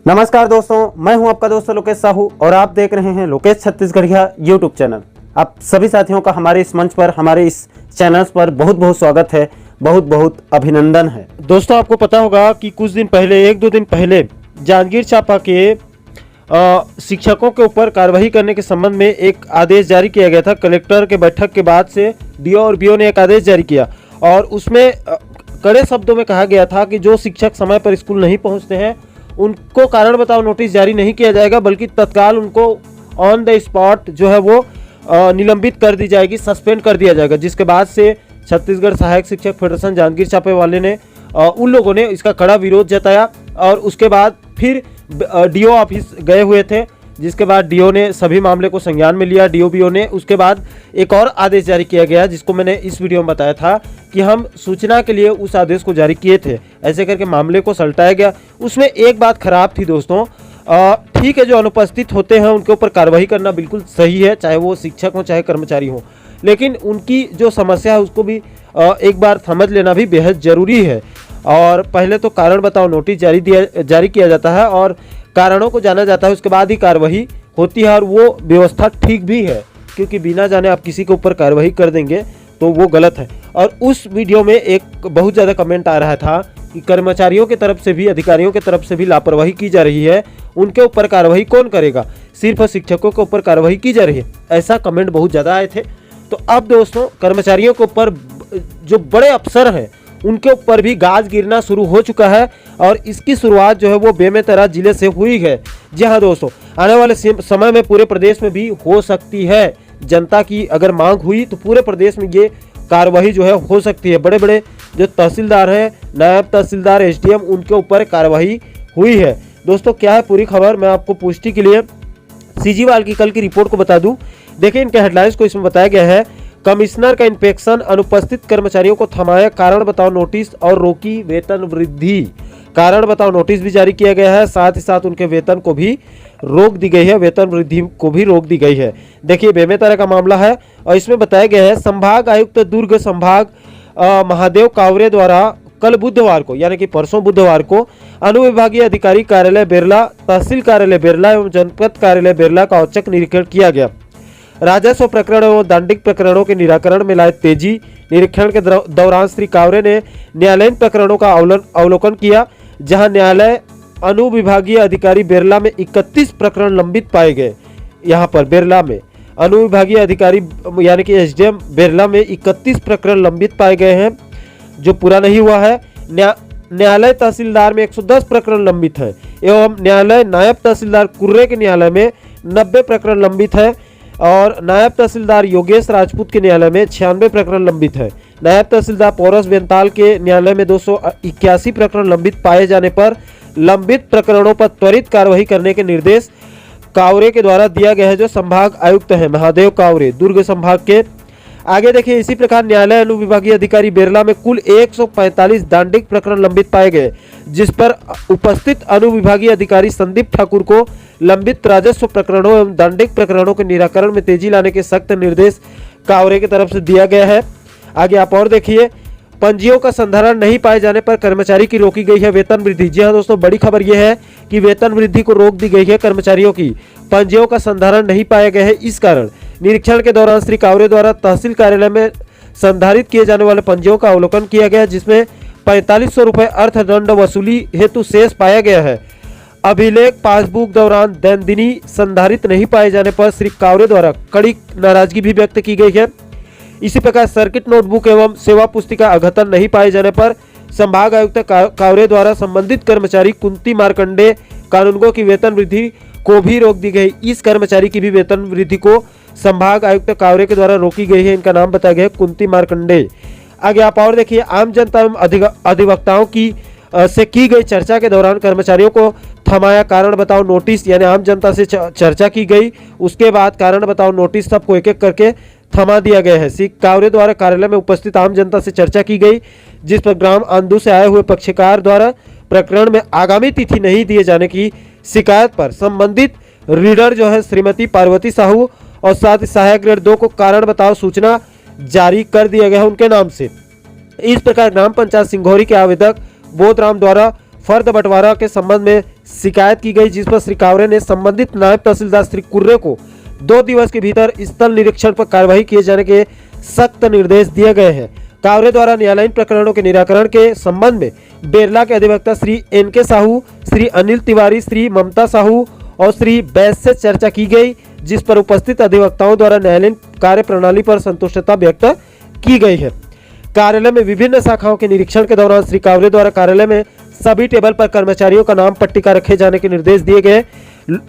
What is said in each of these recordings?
नमस्कार दोस्तों, मैं हूं आपका दोस्त लोकेश साहू और आप देख रहे हैं लोकेश छत्तीसगढ़िया यूट्यूब चैनल। आप सभी साथियों का हमारे इस मंच पर, हमारे इस चैनल पर बहुत बहुत स्वागत है, बहुत बहुत अभिनंदन है। दोस्तों, आपको पता होगा कि कुछ दिन पहले, एक दो दिन पहले जांजगीर चांपा के शिक्षकों के ऊपर कार्रवाई करने के संबंध में एक आदेश जारी किया गया था। कलेक्टर के बैठक के बाद से डीओ और बीओ ने एक आदेश जारी किया और उसमें कड़े शब्दों में कहा गया था कि जो शिक्षक समय पर स्कूल नहीं पहुंचते हैं उनको कारण बताओ नोटिस जारी नहीं किया जाएगा, बल्कि तत्काल उनको ऑन द स्पॉट जो है वो निलंबित कर दी जाएगी, सस्पेंड कर दिया जाएगा। जिसके बाद से छत्तीसगढ़ सहायक शिक्षक फेडरेशन जांजगीर चांपा वाले ने उन लोगों ने इसका कड़ा विरोध जताया और उसके बाद फिर डीओ ऑफिस गए हुए थे, जिसके बाद डीओ ने सभी मामले को संज्ञान में लिया, डीओ बीओ ने। उसके बाद एक और आदेश जारी किया गया जिसको मैंने इस वीडियो में बताया था कि हम सूचना के लिए उस आदेश को जारी किए थे। ऐसे करके मामले को सलटाया गया। उसमें एक बात खराब थी दोस्तों, ठीक है, जो अनुपस्थित होते हैं उनके ऊपर कार्रवाई करना बिल्कुल सही है, चाहे वो शिक्षक हो चाहे कर्मचारी हो, लेकिन उनकी जो समस्या है उसको भी एक बार समझ लेना भी बेहद ज़रूरी है। और पहले तो कारण बताओ नोटिस जारी किया जाता है और कारणों को जाना जाता है, उसके बाद ही कार्रवाई होती है और वो व्यवस्था ठीक भी है, क्योंकि बिना जाने आप किसी के ऊपर कार्रवाई कर देंगे तो वो गलत है। और उस वीडियो में एक बहुत ज़्यादा कमेंट आ रहा था कि कर्मचारियों की तरफ से भी, अधिकारियों की तरफ से भी लापरवाही की जा रही है, उनके ऊपर कार्रवाई कौन करेगा, सिर्फ शिक्षकों के ऊपर कार्रवाई की जा रही है, ऐसा कमेंट बहुत ज़्यादा आए थे। तो अब दोस्तों, कर्मचारियों के ऊपर जो बड़े अफसर हैं उनके ऊपर भी गाज गिरना शुरू हो चुका है और इसकी शुरुआत जो है वो बेमेतरा जिले से हुई है। जी हाँ दोस्तों, आने वाले समय में पूरे प्रदेश में भी हो सकती है। जनता की अगर मांग हुई तो पूरे प्रदेश में ये कार्रवाई जो है हो सकती है। बड़े बड़े जो तहसीलदार हैं, नायब तहसीलदार, एसडीएम, उनके ऊपर कार्रवाई हुई है। दोस्तों, क्या है पूरी खबर, मैं आपको पुष्टि के लिए सीजीवाल की कल की रिपोर्ट को बता दूं। देखिए, इनके हेडलाइंस को इसमें बताया गया है। कमिश्नर का इंस्पेक्शन, अनुपस्थित कर्मचारियों को थमाया, कारण बताओ नोटिस और रोकी वेतन वृद्धि। कारण बताओ नोटिस भी जारी किया गया है, साथ ही साथ उनके वेतन को भी रोक दी गई है, वेतन वृद्धि को भी रोक दी गई है। देखिए, बेमेतरा का मामला है और इसमें बताया गया है संभाग आयुक्त दुर्ग संभाग महादेव कावरे द्वारा कल बुधवार को, यानी कि परसों बुधवार को, अनुविभागीय अधिकारी कार्यालय बेरला, तहसील कार्यालय बेरला एवं जनपद कार्यालय बेरला का औचक निरीक्षण किया गया। राजस्व प्रकरण एवं दंडिक प्रकरणों के निराकरण में लाए तेजी। निरीक्षण के दौरान श्री कावरे ने न्यायालयीन प्रकरणों का अवलोकन किया, जहां न्यायालय अनुविभागीय अधिकारी बेरला में 31 प्रकरण लंबित पाए गए। यहां पर बेरला में अनुविभागीय अधिकारी यानी कि एसडीएम बेरला में 31 प्रकरण लंबित पाए गए हैं, जो पूरा नहीं हुआ है। न्यायालय तहसीलदार में 110 प्रकरण लंबित है एवं न्यायालय नायब तहसीलदार कुर्रे के न्यायालय में 90 प्रकरण लंबित है और नायब तहसीलदार योगेश राजपूत के न्यायालय में 96 प्रकरण लंबित है। नायब तहसीलदार पौरस बेंताल के न्यायालय में 281 प्रकरण लंबित पाए जाने पर लंबित प्रकरणों पर त्वरित कार्रवाई करने के निर्देश कावरे के द्वारा दिया गया है, जो संभाग आयुक्त है महादेव कावरे, दुर्ग संभाग के। आगे देखिए, इसी प्रकार न्यायालय अनुविभागीय अधिकारी बेरला में कुल 145 दांडिक प्रकरण लंबित पाए गए, जिस पर उपस्थित अनुविभागीय अधिकारी संदीप ठाकुर को लंबित राजस्व प्रकरणों एवं दांडिक प्रकरणों के निराकरण में तेजी लाने के सख्त निर्देश कावरे की तरफ से दिया गया है। आगे आप और देखिए, पंजियों का संधारण नहीं पाए जाने पर कर्मचारी की रोकी गई है वेतन वृद्धि। जी हाँ दोस्तों, बड़ी खबर यह है कि वेतन वृद्धि को रोक दी गई है कर्मचारियों की। पंजियों का संधारण नहीं पाया गया है, इस कारण निरीक्षण के दौरान श्री कावरे द्वारा तहसील कार्यालय में संधारित किए जाने वाले पंजियों का अवलोकन किया गया, जिसमें 4500 रुपये अर्थदंड वसूली हेतु शेष पाया गया है। अभिलेख पासबुक दौरान दैनंदिनी संधारित नहीं पाए जाने पर श्री कावरे द्वारा कड़ी नाराजगी भी व्यक्त की गई है। इसी प्रकार सर्किट नोटबुक एवं सेवा पुस्तिका अद्यतन नहीं पाए जाने पर संभाग आयुक्त कावरे द्वारा संबंधित कर्मचारी कुंती मार्कंडे कानूनगो की वेतन वृद्धि को भी रोक दी गई। इस कर्मचारी की भी वेतन वृद्धि को संभाग आयुक्त कावरे के द्वारा रोकी गई है। इनका नाम बताया गया है कुंती मार्कंडे। आगे आप और देखिए, आम जनता एवं अधिवक्ताओं की से की गई चर्चा के दौरान कर्मचारियों को थमाया, कारण बताओ नोटिस, यानी आम जनता से चर्चा की गई, उसके बाद कारण बताओ नोटिस सबको एक एक करके थमा दिया गया है। श्री कावरे द्वारा कार्यालय में उपस्थित आम जनता से चर्चा की गई, जिस पर ग्राम आंदू से आए हुए पक्षकार द्वारा प्रकरण में आगामी तिथि नहीं दिए जाने की शिकायत पर संबंधित रीडर जो है श्रीमती पार्वती साहू और साथ ही सहायक ग्रेड 2 को कारण बताओ सूचना जारी कर दिया गया है उनके नाम से। इस प्रकार ग्राम पंचायत सिंघोरी के आवेदक बोधराम द्वारा फर्द बंटवारा के संबंध में शिकायत की गई, जिस पर श्री कावरे ने संबंधित नायब तहसीलदार श्री कुर्रे को 2 दिवस के भीतर स्थल निरीक्षण पर कार्रवाई किए जाने के सख्त निर्देश दिए गए हैं। कावरे द्वारा न्यायालयीन प्रकरणों के निराकरण के संबंध में बेरला के अधिवक्ता श्री NK साहू, श्री अनिल तिवारी, श्री ममता साहू और श्री बैस से चर्चा की गई, जिस पर उपस्थित अधिवक्ताओं द्वारा न्यायालयीन कार्य प्रणाली पर संतुष्टता व्यक्त की गई है। कार्यालय में विभिन्न शाखाओं के निरीक्षण के दौरान श्री कावरे द्वारा कार्यालय में सभी टेबल पर कर्मचारियों का नाम पट्टिका रखे जाने के निर्देश दिए गए,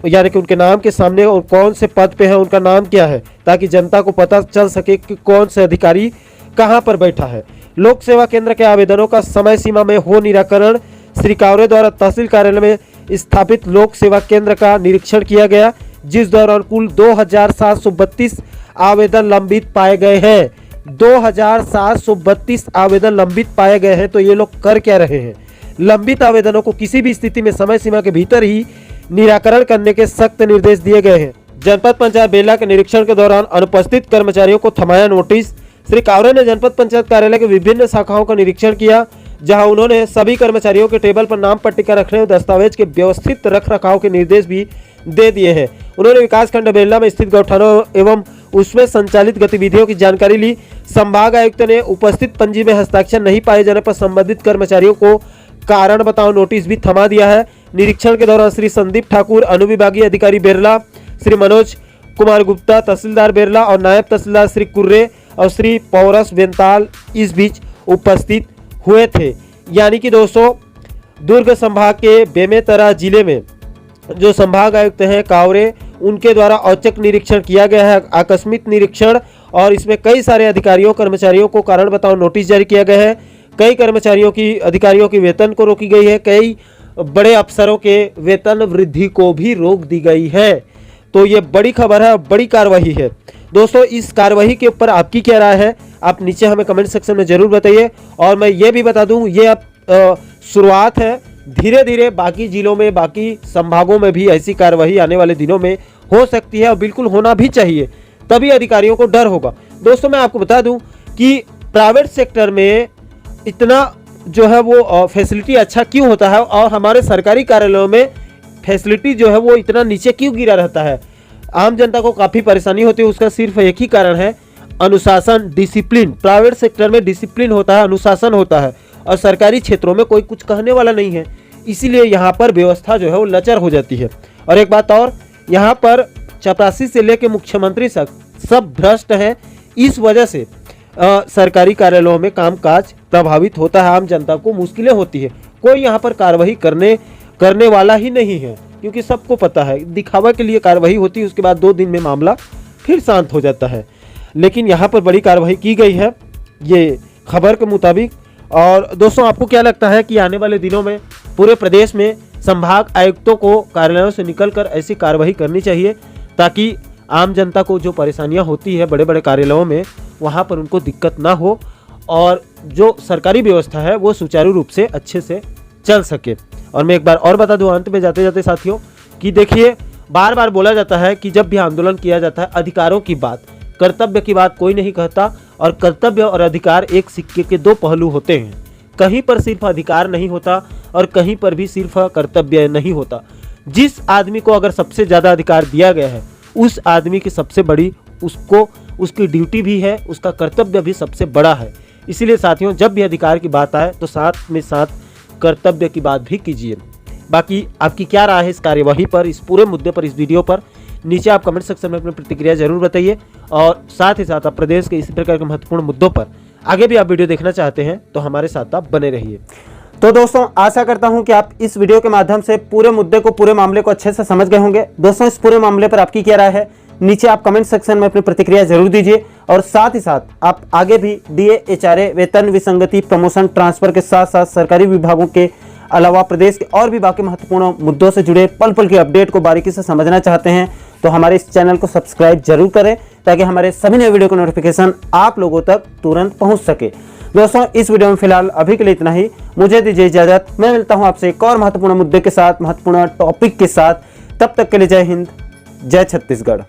यानी कि उनके नाम के सामने और कौन से पद पे है, उनका नाम क्या है, ताकि जनता को पता चल सके कि कौन से अधिकारी कहां पर बैठा है। लोक सेवा केंद्र के आवेदनों का समय सीमा में हो निराकरण। श्री कावरे द्वारा तहसील कार्यालय में स्थापित लोक सेवा केंद्र का निरीक्षण किया गया, जिस दौरान कुल 2732 आवेदन लंबित पाए गए हैं। 2732 आवेदन लंबित पाए गए हैं। तो ये लोग कर क्या रहे हैं? लंबित आवेदनों को किसी भी स्थिति में समय सीमा के भीतर ही निराकरण करने के सख्त निर्देश दिए गए हैं। जनपद पंचायत बेरला के निरीक्षण के दौरान अनुपस्थित कर्मचारियों को थमाया नोटिस। श्री कावरे ने जनपद पंचायत कार्यालय के विभिन्न शाखाओं का निरीक्षण किया, जहां उन्होंने सभी कर्मचारियों के टेबल पर नाम पट्टिका रखने और दस्तावेज के व्यवस्थित रख रखाव के निर्देश भी दे दिए हैं। उन्होंने विकासखंड बेरला में स्थित गौठानों एवं उसमें संचालित गतिविधियों की जानकारी ली। संभाग आयुक्त ने उपस्थित पंजी में हस्ताक्षर नहीं पाए जाने पर संबंधित कर्मचारियों को कारण बताओ नोटिस भी थमा दिया है। निरीक्षण के दौरान श्री संदीप ठाकुर, अनुविभागीय अधिकारी बेरला, श्री मनोज कुमार गुप्ता, तहसीलदार बेरला और नायब तहसीलदार श्री कुर्रे और श्री पौरस बेंताल इस बीच उपस्थित हुए थे। यानी कि दोस्तों, दुर्ग संभाग के बेमेतरा जिले में जो संभाग आयुक्त हैं कावरे, उनके द्वारा औचक निरीक्षण किया गया है, आकस्मिक निरीक्षण, और इसमें कई सारे अधिकारियों कर्मचारियों को कारण बताओ नोटिस जारी किया गया है। कई कर्मचारियों की अधिकारियों की वेतन को रोकी गई है। कई बड़े अफसरों के वेतन वृद्धि को भी रोक दी गई है। तो ये बड़ी खबर है, बड़ी कार्रवाई है। दोस्तों, इस कार्रवाई के ऊपर आपकी क्या राय है? आप नीचे हमें कमेंट सेक्शन में जरूर बताइए। और मैं ये भी बता दूं, ये अब शुरुआत है। धीरे धीरे बाकी जिलों में, बाकी संभागों में भी ऐसी कार्रवाई आने वाले दिनों में हो सकती है और बिल्कुल होना भी चाहिए, तभी अधिकारियों को डर होगा। दोस्तों, मैं आपको बता दूं कि प्राइवेट सेक्टर में इतना जो है वो फैसिलिटी अच्छा क्यों होता है और हमारे सरकारी कार्यालयों में फैसिलिटी जो है वो इतना नीचे क्यों गिरा रहता है? आम जनता को काफ़ी परेशानी होती है। उसका सिर्फ एक ही कारण है, अनुशासन, डिसिप्लिन। प्राइवेट सेक्टर में डिसिप्लिन होता है, अनुशासन होता है, और सरकारी क्षेत्रों में कोई कुछ कहने वाला नहीं है। इसीलिए यहाँ पर व्यवस्था जो है वो लचर हो जाती है। और एक बात और, यहाँ पर चपरासी से लेकर मुख्यमंत्री तक सब भ्रष्ट हैं। इस वजह से सरकारी कार्यालयों में कामकाज प्रभावित होता है, आम जनता को मुश्किलें होती है। कोई यहाँ पर कार्रवाई करने वाला ही नहीं है, क्योंकि सबको पता है दिखावा के लिए कार्रवाई होती है, उसके बाद 2 दिन में मामला फिर शांत हो जाता है। लेकिन यहाँ पर बड़ी कार्रवाई की गई है ये खबर के मुताबिक। और दोस्तों, आपको क्या लगता है कि आने वाले दिनों में पूरे प्रदेश में संभाग आयुक्तों को कार्यालयों से निकलकर ऐसी कार्रवाई करनी चाहिए, ताकि आम जनता को जो परेशानियां होती है बड़े बड़े कार्यालयों में, वहां पर उनको दिक्कत ना हो और जो सरकारी व्यवस्था है वो सुचारू रूप से अच्छे से चल सके। और मैं एक बार और बता दूं अंत में जाते जाते साथियों, कि देखिए, बार बार बोला जाता है कि जब भी आंदोलन किया जाता है अधिकारों की बात, कर्तव्य की बात कोई नहीं कहता। और कर्तव्य और अधिकार एक सिक्के के 2 पहलू होते हैं। कहीं पर सिर्फ अधिकार नहीं होता और कहीं पर भी सिर्फ कर्तव्य नहीं होता। जिस आदमी को अगर सबसे ज़्यादा अधिकार दिया गया है, उस आदमी की सबसे बड़ी उसकी ड्यूटी भी है, उसका कर्तव्य भी सबसे बड़ा है। इसीलिए साथियों, जब भी अधिकार की बात आए तो साथ में साथ कर्तव्य की बात भी कीजिए। बाकी आपकी क्या राय है इस कार्यवाही पर, इस पूरे मुद्दे पर, इस वीडियो पर? नीचे आप कमेंट सेक्शन में अपनी प्रतिक्रिया जरूर बताइए। और साथ ही साथ आप प्रदेश के इसी प्रकार के महत्वपूर्ण मुद्दों पर आगे भी आप वीडियो देखना चाहते हैं तो हमारे साथ आप बने रहिए। तो दोस्तों, आशा करता हूं कि आप इस वीडियो के माध्यम से पूरे मुद्दे को, पूरे मामले को अच्छे से समझ गए होंगे। दोस्तों, इस पूरे मामले पर आपकी क्या राय है? नीचे आप कमेंट सेक्शन में अपनी प्रतिक्रिया जरूर दीजिए। और साथ ही साथ आप आगे भी DA, HRA, वेतन विसंगति, प्रमोशन, ट्रांसफर के साथ साथ सरकारी विभागों के अलावा प्रदेश के और भी बाकी महत्वपूर्ण मुद्दों से जुड़े पल पल की अपडेट को बारीकी से समझना चाहते हैं तो हमारे इस चैनल को सब्सक्राइब जरूर करें, ताकि हमारे सभी नए वीडियो का नोटिफिकेशन आप लोगों तक तुरंत पहुंच सके। दोस्तों, इस वीडियो में फिलहाल अभी के लिए इतना ही। मुझे दीजिए इजाजत। मैं मिलता हूं आपसे एक और महत्वपूर्ण मुद्दे के साथ, महत्वपूर्ण टॉपिक के साथ। तब तक के लिए जय हिंद, जय छत्तीसगढ़।